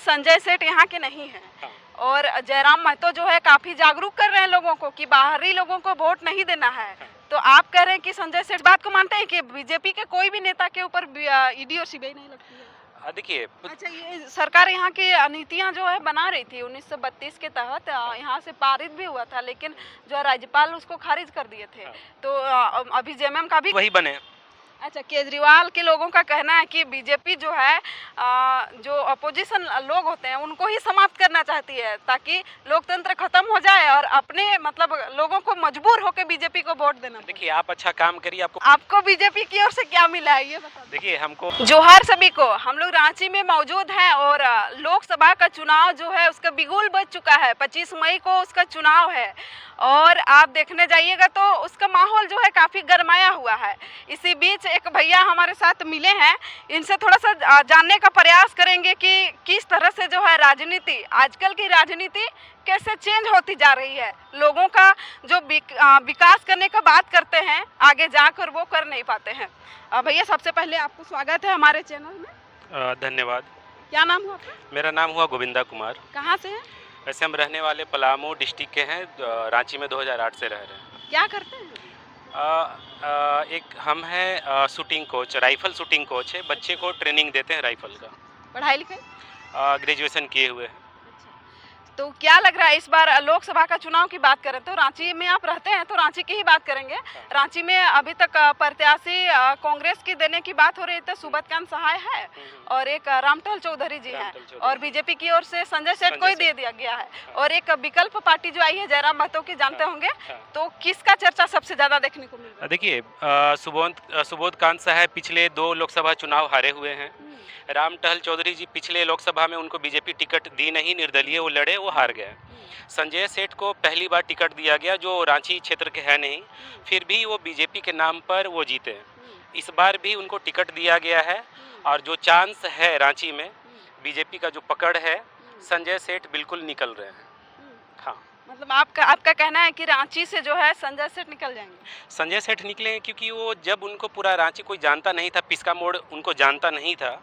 संजय सेठ यहाँ के नहीं हैं। हाँ। और जयराम महतो जो है काफी जागरूक कर रहे हैं लोगों को कि बाहरी लोगों को वोट नहीं देना है। हाँ। तो आप कह रहे हैं कि संजय सेठ बात को मानते हैं कि बीजेपी के कोई भी नेता के ऊपर ईडी और सीबीआई नहीं लगती है? देखिए, अच्छा, ये सरकार यहाँ की नीतियाँ जो है बना रही थी 1932 के तहत, यहाँ से पारित भी हुआ था, लेकिन जो है राज्यपाल उसको खारिज कर दिए थे। हाँ। तो अभी जेएमएम का भी वही बने। अच्छा, केजरीवाल के लोगों का कहना है कि बीजेपी जो है जो अपोजिशन लोग होते हैं उनको ही समाप्त करना चाहती है ताकि लोकतंत्र खत्म हो जाए और अपने मतलब लोगों को मजबूर होकर बीजेपी को वोट देना। देखिए, आप अच्छा काम करिए, आपको बीजेपी की ओर से क्या मिला है ये बता। देखिए, हमको जोहार सभी को। हम लोग रांची में मौजूद हैं और लोकसभा का चुनाव जो है उसका बिगुल बज चुका है। 25 मई को उसका चुनाव है और आप देखने जाइएगा तो उसका माहौल जो है काफ़ी गरमाया हुआ है। इसी बीच एक भैया हमारे साथ मिले हैं, इनसे थोड़ा सा जानने का प्रयास करेंगे कि किस तरह से जो है राजनीति, आजकल की राजनीति कैसे चेंज होती जा रही है। लोगों का जो विकास करने का बात करते हैं आगे जाकर वो कर नहीं पाते हैं। भैया, सबसे पहले आपको स्वागत है हमारे चैनल में। धन्यवाद। क्या नाम हुआ आपका? मेरा नाम हुआ गोविंदा कुमार। कहाँ से हैं? वैसे हम रहने वाले पलामू डिस्ट्रिक्ट के हैं, रांची में 2008 से रह रहे हैं। क्या करते हैं? एक हम हैं shooting coach, rifle shooting coach है, बच्चे को ट्रेनिंग देते हैं राइफल का। पढ़ाई लिखाई? ग्रेजुएशन किए हुए हैं। तो क्या लग रहा है इस बार लोकसभा का चुनाव की बात करें तो रांची में आप रहते हैं तो रांची की ही बात करेंगे। रांची में अभी तक प्रत्याशी कांग्रेस की देने की बात हो रही है, सुब्रतकांत सहाय है और एक रामटहल चौधरी जी हैं और बीजेपी की ओर से संजय सेठ को ही दे दिया गया है और एक विकल्प पार्टी जो आई है जयराम महतो की, जानते होंगे। तो किसका चर्चा सबसे ज्यादा देखने को मिल रहा है? देखिए, सुबोधकांत सहाय पिछले 2 लोकसभा चुनाव हारे हुए हैं। रामटहल चौधरी जी पिछले लोकसभा में उनको बीजेपी टिकट दी नहीं, निर्दलीय वो लड़े, वो हार गए। संजय सेठ को पहली बार टिकट दिया गया जो रांची क्षेत्र के है नहीं, फिर भी वो बीजेपी के नाम पर वो जीते। इस बार भी उनको टिकट दिया गया है और जो चांस है रांची में बीजेपी का जो पकड़ है, संजय सेठ बिल्कुल निकल रहे हैं। हाँ, मतलब आपका कहना है कि रांची से जो है संजय सेठ निकल जाएंगे? संजय सेठ निकले क्योंकि वो जब उनको पूरा रांची कोई जानता नहीं था, पिस्का मोड़ उनको जानता नहीं था,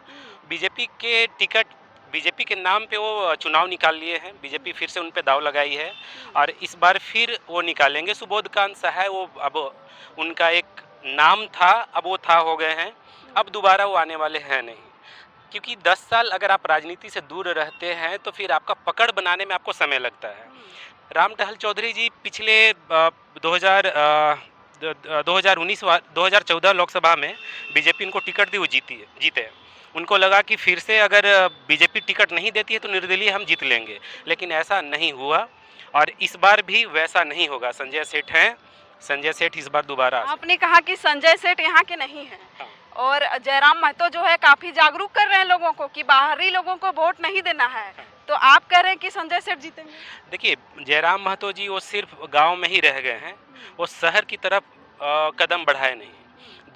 बीजेपी के टिकट बीजेपी के नाम पे वो चुनाव निकाल लिए हैं। बीजेपी फिर से उन पे दाव लगाई है और इस बार फिर वो निकालेंगे। सुबोधकांत सहाय वो अब उनका एक नाम था, अब वो था हो गए हैं, अब दोबारा वो आने वाले हैं नहीं, क्योंकि 10 साल अगर आप राजनीति से दूर रहते हैं तो फिर आपका पकड़ बनाने में आपको समय लगता है। रामटहल चौधरी जी पिछले 2014 लोकसभा में बीजेपी इनको टिकट दी, वो जीते। उनको लगा कि फिर से अगर बीजेपी टिकट नहीं देती है तो निर्दलीय हम जीत लेंगे, लेकिन ऐसा नहीं हुआ और इस बार भी वैसा नहीं होगा। संजय सेठ हैं, संजय सेठ इस बार दोबारा। आपने कहा कि संजय सेठ यहाँ के नहीं हैं। हाँ। और जयराम महतो जो है काफी जागरूक कर रहे हैं लोगों को कि बाहरी लोगों को वोट नहीं देना है। हाँ। तो आप कह रहे हैं कि संजय सेठ जीतेंगे? देखिए, जयराम महतो जी वो सिर्फ गांव में ही रह गए हैं, वो शहर की तरफ कदम बढ़ाए नहीं।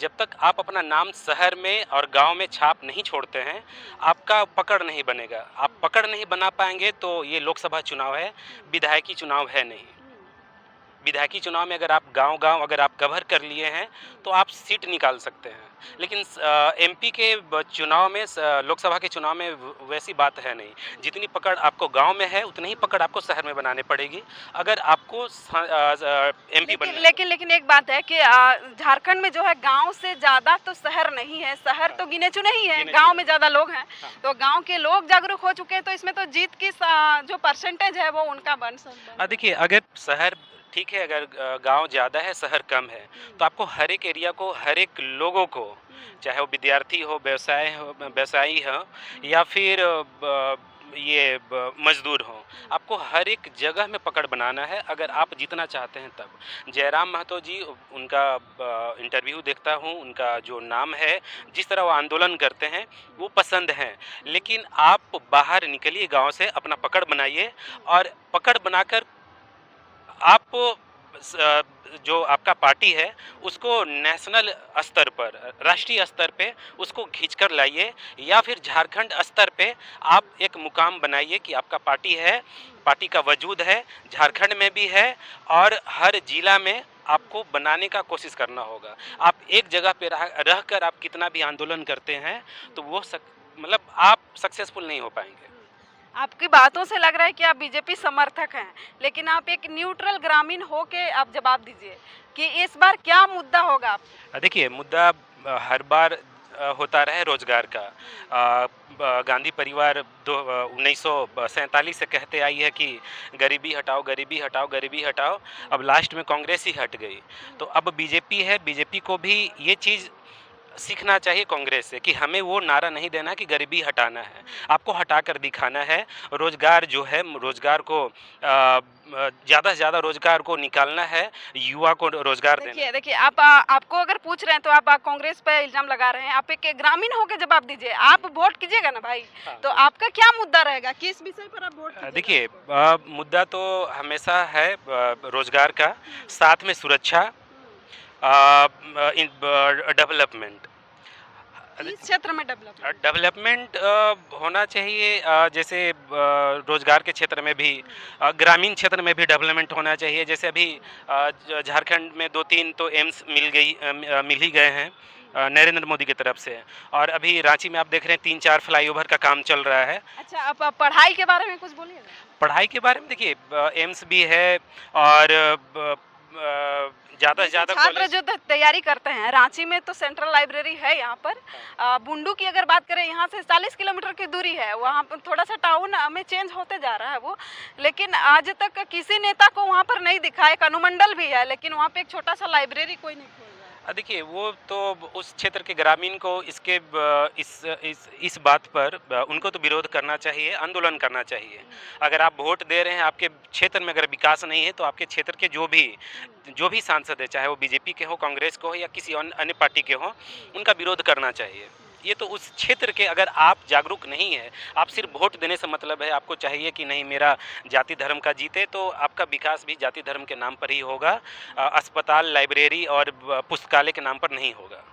जब तक आप अपना नाम शहर में और गांव में छाप नहीं छोड़ते हैं, आपका पकड़ नहीं बनेगा। आप पकड़ नहीं बना पाएंगे तो ये लोकसभा चुनाव है, विधायकी चुनाव है नहीं। विधायकी चुनाव में अगर आप गांव अगर आप कवर कर लिए हैं तो आप सीट निकाल सकते हैं, लेकिन एमपी के चुनाव में, लोकसभा के चुनाव में वैसी बात है नहीं। जितनी पकड़ आपको गांव में है उतनी ही पकड़ आपको शहर में बनाने पड़ेगी अगर आपको एमपी बनना। लेकिन एक बात है कि झारखंड में जो है गांव से ज्यादा तो शहर नहीं है, शहर तो गिने चुने ही है, गांव में ज्यादा लोग हैं। तो गांव के लोग जागरूक हो चुके हैं तो इसमें तो जीत की जो परसेंटेज है वो उनका बन सकता है। देखिए, अगर शहर ठीक है, अगर गांव ज़्यादा है शहर कम है, तो आपको हर एक एरिया को, हर एक लोगों को, चाहे वो विद्यार्थी हो, व्यवसायी हो या फिर ये मजदूर हो, आपको हर एक जगह में पकड़ बनाना है अगर आप जीतना चाहते हैं तब। जयराम महतो जी, उनका इंटरव्यू देखता हूँ, उनका जो नाम है, जिस तरह वो आंदोलन करते हैं वो पसंद हैं, लेकिन आप बाहर निकलिए गांव से, अपना पकड़ बनाइए और पकड़ बनाकर आप जो आपका पार्टी है उसको नेशनल स्तर पर, राष्ट्रीय स्तर पे उसको खींचकर लाइए या फिर झारखंड स्तर पे आप एक मुकाम बनाइए कि आपका पार्टी है, पार्टी का वजूद है, झारखंड में भी है और हर जिला में आपको बनाने का कोशिश करना होगा। आप एक जगह पे रहकर आप कितना भी आंदोलन करते हैं तो वो मतलब आप सक्सेसफुल नहीं हो पाएंगे। आपकी बातों से लग रहा है कि आप बीजेपी समर्थक हैं, लेकिन आप एक न्यूट्रल ग्रामीण हो के आप जवाब दीजिए कि इस बार क्या मुद्दा होगा देखिए मुद्दा हर बार होता रहा है रोजगार का। गांधी परिवार 1947 से कहते आई है कि गरीबी हटाओ, गरीबी हटाओ, गरीबी हटाओ। अब लास्ट में कांग्रेस ही हट गई, तो अब बीजेपी है। बीजेपी को भी ये चीज़ सीखना चाहिए कांग्रेस से कि हमें वो नारा नहीं देना कि गरीबी हटाना है, आपको हटा कर दिखाना है। रोजगार जो है, रोजगार को ज़्यादा से ज़्यादा रोजगार को निकालना है, युवा को रोजगार देना। देखिए देखिए आपको अगर पूछ रहे हैं तो आप कांग्रेस पे इल्जाम लगा रहे हैं। आप एक ग्रामीण होकर जवाब दीजिए, आप वोट कीजिएगा ना भाई। हाँ। तो आपका क्या मुद्दा रहेगा, किस विषय पर आप वोट कीजिएगा? देखिए मुद्दा तो हमेशा है रोजगार का, साथ में सुरक्षा, डेवलपमेंट। इस क्षेत्र में डेवलपमेंट होना चाहिए, जैसे रोजगार के क्षेत्र में भी, ग्रामीण क्षेत्र में भी डेवलपमेंट होना चाहिए। जैसे अभी झारखंड में 2-3 तो एम्स मिल ही गए हैं नरेंद्र मोदी की तरफ से। और अभी रांची में आप देख रहे हैं 3-4 फ्लाईओवर का काम चल रहा है। अच्छा, आप पढ़ाई के बारे में कुछ बोलिएगा। पढ़ाई के बारे में देखिए एम्स भी है, और ज़्यादा से ज़्यादा छात्र जो तैयारी करते हैं, रांची में तो सेंट्रल लाइब्रेरी है यहाँ पर। बुंडू की अगर बात करें, यहाँ से 40 किलोमीटर की दूरी है। वहाँ पर थोड़ा सा टाउन में चेंज होते जा रहा है वो, लेकिन आज तक किसी नेता को वहाँ पर नहीं दिखा। एक अनुमंडल भी है, लेकिन वहाँ पे एक छोटा सा लाइब्रेरी कोई नहीं खोल रहा है। देखिए वो तो उस क्षेत्र के ग्रामीण को इसके इस बात पर उनको तो विरोध करना चाहिए, आंदोलन करना चाहिए। अगर आप वोट दे रहे हैं, आपके क्षेत्र में अगर विकास नहीं है, तो आपके क्षेत्र के जो भी सांसद है, चाहे वो बीजेपी के हो, कांग्रेस के हो, या किसी अन्य पार्टी के हो, उनका विरोध करना चाहिए। ये तो उस क्षेत्र के, अगर आप जागरूक नहीं है, आप सिर्फ वोट देने से मतलब है, आपको चाहिए कि नहीं मेरा जाति धर्म का जीते, तो आपका विकास भी जाति धर्म के नाम पर ही होगा। अस्पताल, लाइब्रेरी और पुस्तकालय के नाम पर नहीं होगा।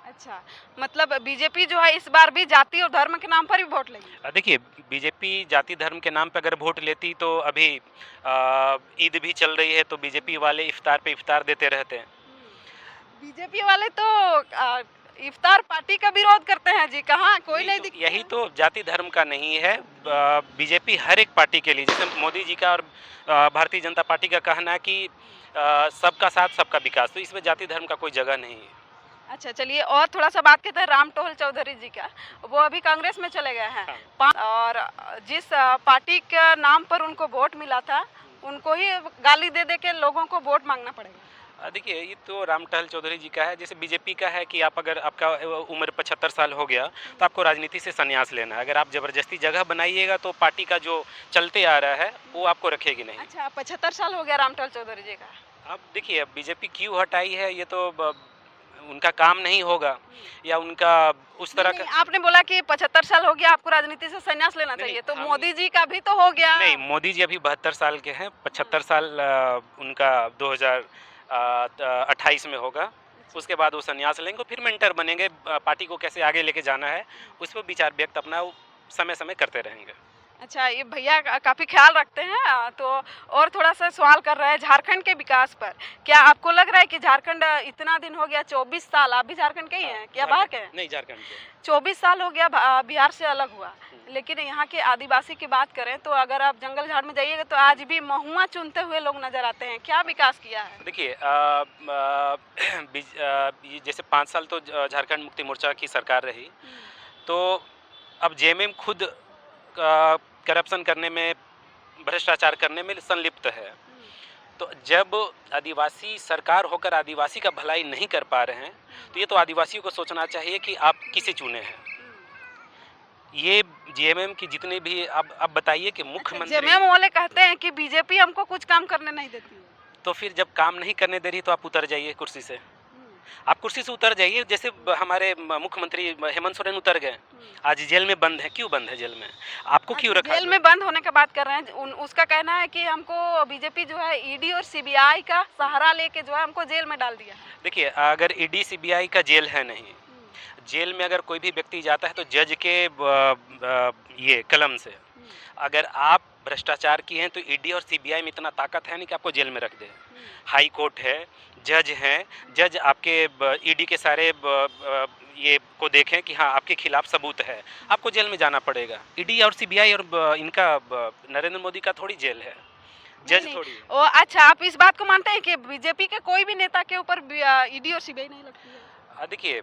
अच्छा, मतलब बीजेपी जो है इस बार भी जाति और धर्म के नाम पर ही वोट लेगी। देखिए बीजेपी जाति धर्म के नाम पर अगर वोट लेती तो अभी ईद भी चल रही है, तो बीजेपी वाले इफ्तार पे इफ्तार देते रहते हैं। बीजेपी वाले तो इफ्तार पार्टी का विरोध करते हैं जी, कहाँ कोई नहीं दिखता। यही तो जाति धर्म का नहीं है। बीजेपी हर एक पार्टी के लिए, जैसे मोदी जी का और भारतीय जनता पार्टी का कहना है कि सबका साथ सबका विकास, तो इसमें जाति धर्म का कोई जगह नहीं है। अच्छा, चलिए और थोड़ा सा बात करते हैं रामटोल चौधरी जी का। वो अभी कांग्रेस में चले गए हैं। और जिस पार्टी के नाम पर उनको वोट मिला था, उनको ही गाली दे दे के लोगों को वोट मांगना पड़ेगा। देखिए ये तो रामटहल चौधरी जी का है। जैसे बीजेपी का है कि आप अगर आपका उम्र 75 साल हो गया तो आपको राजनीति से संन्यास लेना है। अगर आप ज़बरदस्ती जगह बनाइएगा तो पार्टी का जो चलते आ रहा है वो आपको रखेगी नहीं। अच्छा, 75 साल हो गया रामटहल चौधरी जी का। अब देखिए अब बीजेपी क्यों हटाई है, ये तो उनका काम नहीं होगा या उनका उस तरह का। आपने बोला कि 75 साल हो गया, आपको राजनीति से संन्यास लेना चाहिए, तो मोदी जी का भी तो हो गया। नहीं, मोदी जी अभी 72 साल के हैं, 75 साल उनका 2028 में होगा। उसके बाद वो संन्यास लेंगे, फिर मेंटर बनेंगे, पार्टी को कैसे आगे लेके जाना है उस पर विचार व्यक्त अपना समय समय करते रहेंगे। अच्छा, ये भैया काफ़ी ख्याल रखते हैं। तो और थोड़ा सा सवाल कर रहे हैं झारखंड के विकास पर। क्या आपको लग रहा है कि झारखंड इतना दिन हो गया, 24 साल, आप भी झारखंड के ही हैं क्या बाहर के हैं? नहीं, झारखंड के। 24 साल हो गया बिहार से अलग हुआ, लेकिन यहाँ के आदिवासी की बात करें तो अगर आप जंगल झाड़ में जाइएगा तो आज भी महुआ चुनते हुए लोग नजर आते हैं। क्या विकास किया है? देखिए जैसे 5 साल तो झारखंड मुक्ति मोर्चा की सरकार रही, तो अब जेएमएम खुद करप्शन करने में, भ्रष्टाचार करने में संलिप्त है। तो जब आदिवासी सरकार होकर आदिवासी का भलाई नहीं कर पा रहे हैं, तो ये तो आदिवासियों को सोचना चाहिए कि आप किसे चुने हैं। ये जेएमएम की जितने भी अब बताइए कि मुख्यमंत्री, जेएमएम वाले कहते हैं कि बीजेपी हमको कुछ काम करने नहीं देती है। तो फिर जब काम नहीं करने दे रही तो आप उतर जाइए कुर्सी से। आप कुर्सी से उतर जाइए। जैसे हमारे मुख्यमंत्री हेमंत सोरेन उतर गए, आज जेल में बंद है। क्यों बंद है जेल में? आपको क्यों रखा? जेल में बंद होने का बात कर रहे हैं। उसका कहना है कि हमको बीजेपी जो है ईडी और सीबीआई का सहारा लेके जो है हमको जेल में डाल दिया। देखिए अगर ईडी सीबीआई का जेल है नहीं, जेल में अगर कोई भी व्यक्ति जाता है तो जज के ये कलम से। अगर आप भ्रष्टाचार किए हैं तो ईडी और सीबीआई में इतना ताकत है नहीं कि आपको जेल में रख दे। हाई कोर्ट है, जज हैं, जज आपके ईडी के सारे ये को देखें कि हाँ आपके खिलाफ सबूत है, आपको जेल में जाना पड़ेगा। ईडी और सीबीआई और इनका नरेंद्र मोदी का थोड़ी जेल है, नहीं जज नहीं। थोड़ी है। ओ अच्छा, आप इस बात को मानते हैं कि बीजेपी के कोई भी नेता के ऊपर ईडी और सीबीआई नहीं लगती है? देखिए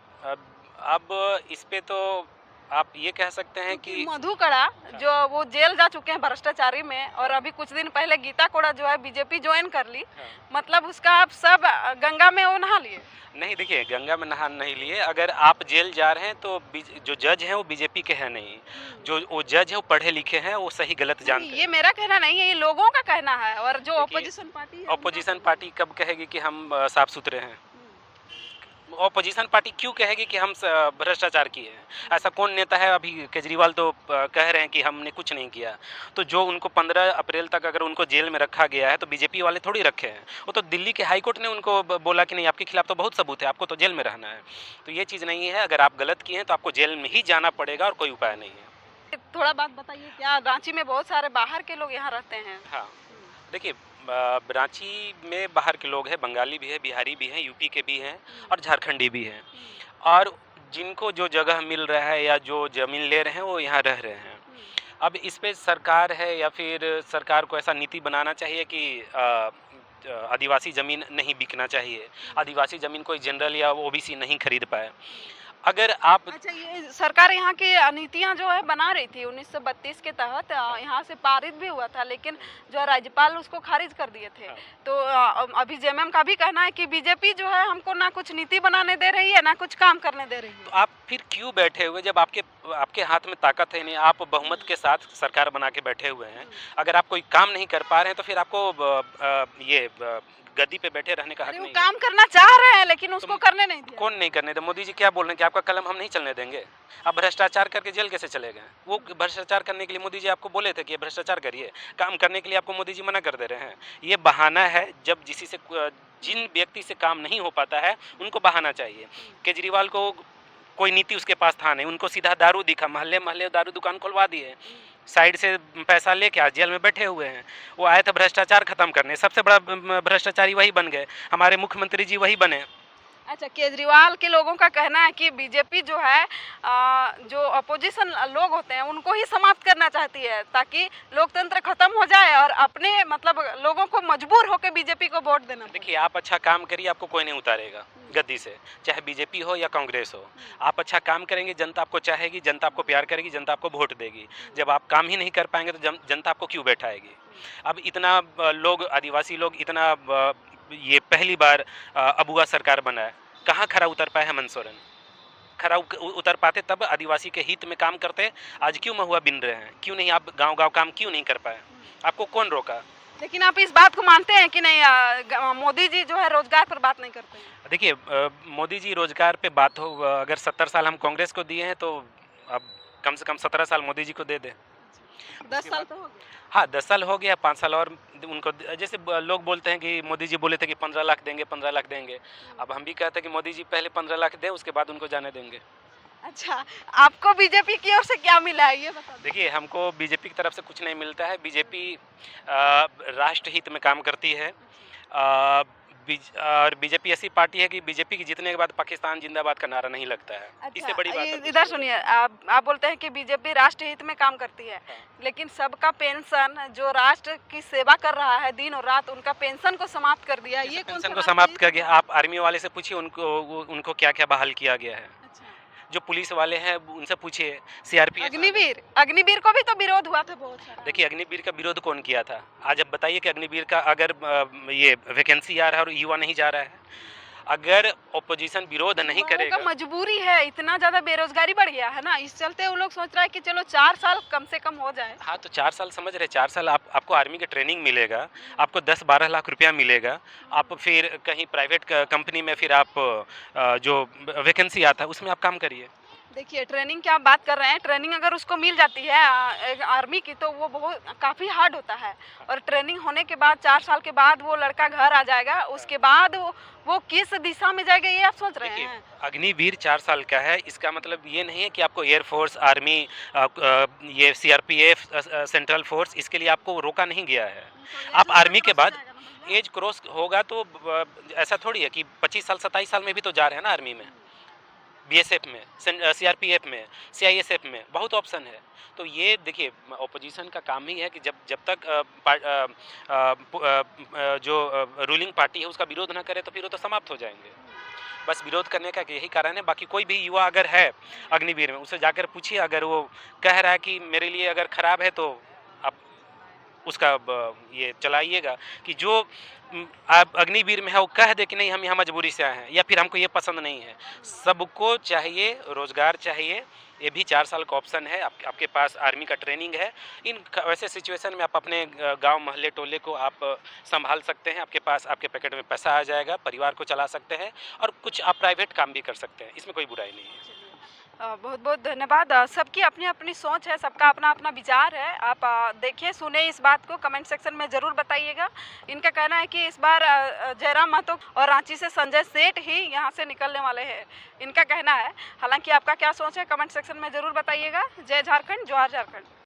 अब इस पे तो आप ये कह सकते हैं क्योंकि कि मधु कड़ा जो वो जेल जा चुके हैं भ्रष्टाचारी में, और अभी कुछ दिन पहले गीता कोड़ा जो है बीजेपी ज्वाइन कर ली, हाँ। मतलब उसका आप सब गंगा में वो नहा लिए। नहीं देखिए, गंगा में नहा नहीं लिए। अगर आप जेल जा रहे हैं तो जो जज हैं वो बीजेपी के हैं नहीं, जो वो जज है वो पढ़े लिखे हैं, वो सही गलत जानते ये हैं। मेरा कहना नहीं है, ये लोगों का कहना है, और जो देखिए, ऑपोजिशन पार्टी है ऑपोजिशन पार्टी कब कहेगी कि हम साफ सुथरे हैं? ऑपोजिशन पार्टी क्यों कहेगी कि हम भ्रष्टाचार किए हैं? ऐसा कौन नेता है? अभी केजरीवाल तो कह रहे हैं कि हमने कुछ नहीं किया। तो जो उनको 15 अप्रैल तक अगर उनको जेल में रखा गया है तो बीजेपी वाले थोड़ी रखे हैं। वो तो दिल्ली के हाई कोर्ट ने उनको बोला कि नहीं, आपके खिलाफ तो बहुत सबूत है, आपको तो जेल में रहना है। तो ये चीज़ नहीं है, अगर आप गलत किए हैं तो आपको जेल में ही जाना पड़ेगा और कोई उपाय नहीं है। थोड़ा बात बताइए, क्या रांची में बहुत सारे बाहर के लोग यहाँ रहते हैं? हाँ, देखिए रांची में बाहर के लोग हैं, बंगाली भी है, बिहारी भी हैं, यूपी के भी हैं और झारखंडी भी हैं। और जिनको जो जगह मिल रहा है या जो ज़मीन ले रहे हैं वो यहाँ रह रहे हैं। अब इस पे सरकार है या फिर सरकार को ऐसा नीति बनाना चाहिए कि आदिवासी ज़मीन नहीं बिकना चाहिए, आदिवासी ज़मीन कोई जनरल या ओबीसी नहीं खरीद पाए। अगर आप अच्छा, ये सरकार यहाँ की नीतियाँ जो है बना रही थी 1932 के तहत, यहाँ से पारित भी हुआ था, लेकिन जो राज्यपाल उसको खारिज कर दिए थे। हाँ। तो अभी जेएमएम का भी कहना है कि बीजेपी जो है हमको ना कुछ नीति बनाने दे रही है, ना कुछ काम करने दे रही तो है। आप फिर क्यों बैठे हुए जब आपके हाथ में ताकत है नहीं, आप बहुमत के साथ सरकार बना के बैठे हुए हैं। अगर आप कोई काम नहीं कर पा रहे हैं तो फिर आपको गद्दी पे बैठे रहने का हक अरे वो नहीं है। काम करना चाह रहे हैं लेकिन उसको करने नहीं दिया। कौन नहीं करने दे? मोदी जी क्या बोल रहे हैं कि आपका कलम हम नहीं चलने देंगे? आप भ्रष्टाचार करके जेल कैसे चले गए? वो भ्रष्टाचार करने के लिए मोदी जी आपको बोले थे कि ये भ्रष्टाचार करिए, काम करने के लिए आपको मोदी जी मना कर दे रहे हैं। ये बहाना है। जब जिन व्यक्ति से काम नहीं हो पाता है उनको बहाना चाहिए। केजरीवाल को कोई नीति उसके पास था नहीं, उनको सीधा दारू दिखा, महल्ले महल्ले दारू दुकान खुलवा दिए, साइड से पैसा लेके आज जेल में बैठे हुए हैं। वो आए थे भ्रष्टाचार खत्म करने, सबसे बड़ा भ्रष्टाचारी वही बन गए, हमारे मुख्यमंत्री जी वही बने। अच्छा, केजरीवाल के लोगों का कहना है कि बीजेपी जो है जो अपोजिशन लोग होते हैं उनको ही समाप्त करना चाहती है, ताकि लोकतंत्र खत्म हो जाए और अपने मतलब लोगों को मजबूर होकर बीजेपी को वोट देना पड़े। देखिए, आप अच्छा काम करिए, आपको कोई नहीं उतारेगा गद्दी से, चाहे बीजेपी हो या कांग्रेस हो। आप अच्छा काम करेंगे, जनता आपको चाहेगी, जनता आपको प्यार करेगी, जनता आपको वोट देगी। जब आप काम ही नहीं कर पाएंगे तो जनता आपको क्यों बैठाएगी? अब इतना लोग, आदिवासी लोग इतना ये पहली बार अबुआ सरकार बना है, कहाँ खरा उतर पाए हेमंत सोरेन? खरा उतर पाते तब आदिवासी के हित में काम करते। आज क्यों महुआ बिन रहे हैं? क्यों नहीं आप गांव-गांव काम क्यों नहीं कर पाए? आपको कौन रोका? लेकिन आप इस बात को मानते हैं कि नहीं, मोदी जी जो है रोजगार पर बात नहीं करते हैं? देखिए, मोदी जी रोजगार पे बात हो, अगर 70 साल हम कांग्रेस को दिए हैं तो अब कम से कम 17 साल मोदी जी को दे दें। 10 साल तो हो गए। हाँ, 10 साल हो गया, 5 साल और उनको जैसे लोग बोलते हैं कि मोदी जी बोले थे कि 15 लाख देंगे, 15 लाख देंगे। अब हम भी कहते हैं कि मोदी जी पहले 15 लाख दें, उसके बाद उनको जाने देंगे। अच्छा, आपको बीजेपी की ओर से क्या मिला है ये बता दो। देखिए, हमको बीजेपी की तरफ से कुछ नहीं मिलता है। बीजेपी राष्ट्र हित में काम करती है। और बीजेपी ऐसी पार्टी है कि बीजेपी की जीतने के बाद पाकिस्तान जिंदाबाद का नारा नहीं लगता है। अच्छा, इससे बड़ी बात और कुछ इधर नहीं। सुनिए, आप बोलते हैं कि बीजेपी राष्ट्र हित में काम करती है, लेकिन सबका पेंशन जो राष्ट्र की सेवा कर रहा है दिन और रात, उनका पेंशन को समाप्त कर दिया। ये कौन सा पेंशन को समाप्त कर गया। आप आर्मी वाले से पूछिए उनको क्या क्या बहाल किया गया है। अच्छा, जो पुलिस वाले हैं उनसे पूछिए, सीआरपीएफ। अग्निवीर को भी तो विरोध हुआ था बहुत सारा। देखिए, अग्निवीर का विरोध कौन किया था? आज अब बताइए कि अग्निवीर का अगर ये वैकेंसी आ रहा है और युवा नहीं जा रहा है, अगर ओपोजिशन विरोध नहीं युवाओं करेगा। का मजबूरी है, इतना ज्यादा बेरोजगारी बढ़ गया है ना, इस चलते वो लोग सोच रहा है कि चलो 4 साल कम से कम हो जाए। हाँ, तो 4 साल समझ रहे, 4 साल आपको आर्मी की ट्रेनिंग मिलेगा, आपको 10-12 लाख रुपया मिलेगा। आप फिर कहीं प्राइवेट कंपनी में फिर आप जो वैकेंसी आता है उसमें आप काम करिए। देखिए, ट्रेनिंग की आप बात कर रहे हैं, ट्रेनिंग अगर उसको मिल जाती है आर्मी की, तो वो बहुत काफ़ी हार्ड होता है। और ट्रेनिंग होने के बाद 4 साल के बाद वो लड़का घर आ जाएगा, उसके बाद वो किस दिशा में जाएगा ये आप सोच रहे देखिए, हैं? अग्निवीर 4 साल का है, इसका मतलब ये नहीं है कि आपको एयरफोर्स, आर्मी, ये सीआरपीएफ, सेंट्रल फोर्स, इसके लिए आपको रोका नहीं गया है। आप आर्मी के बाद एज क्रॉस होगा तो ऐसा थोड़ी है कि 25 साल 27 साल में भी तो जा रहे हैं ना आर्मी में। बीएसएफ में, सीआरपीएफ में, सीआईएसएफ में बहुत ऑप्शन है। तो ये देखिए ऑपोजिशन का काम ही है कि जब तक जो रूलिंग पार्टी है उसका विरोध ना करे तो फिर वो तो समाप्त हो जाएंगे। बस विरोध करने का यही कारण है। बाकी कोई भी युवा अगर है अग्निवीर में, उसे जाकर पूछिए, अगर वो कह रहा है कि मेरे लिए अगर खराब है तो आप उसका ये चलाइएगा कि जो आप अग्निवीर में है वो कह दे कि नहीं हम यहाँ मजबूरी से आए हैं या फिर हमको ये पसंद नहीं है। सबको चाहिए रोजगार चाहिए, ये भी 4 साल का ऑप्शन है। आपके पास आर्मी का ट्रेनिंग है। वैसे सिचुएशन में आप अपने गांव मोहल्ले टोले को आप संभाल सकते हैं। आपके पास आपके पैकेट में पैसा आ जाएगा, परिवार को चला सकते हैं और कुछ आप प्राइवेट काम भी कर सकते हैं, इसमें कोई बुराई नहीं है। बहुत बहुत धन्यवाद। सबकी अपनी अपनी सोच है, सबका अपना अपना विचार है। आप देखिए सुने इस बात को, कमेंट सेक्शन में ज़रूर बताइएगा। इनका कहना है कि इस बार जयराम महतो और रांची से संजय सेठ ही यहाँ से निकलने वाले हैं, इनका कहना है। हालांकि आपका क्या सोच है कमेंट सेक्शन में ज़रूर बताइएगा। जय झारखंड, जोहार झारखंड।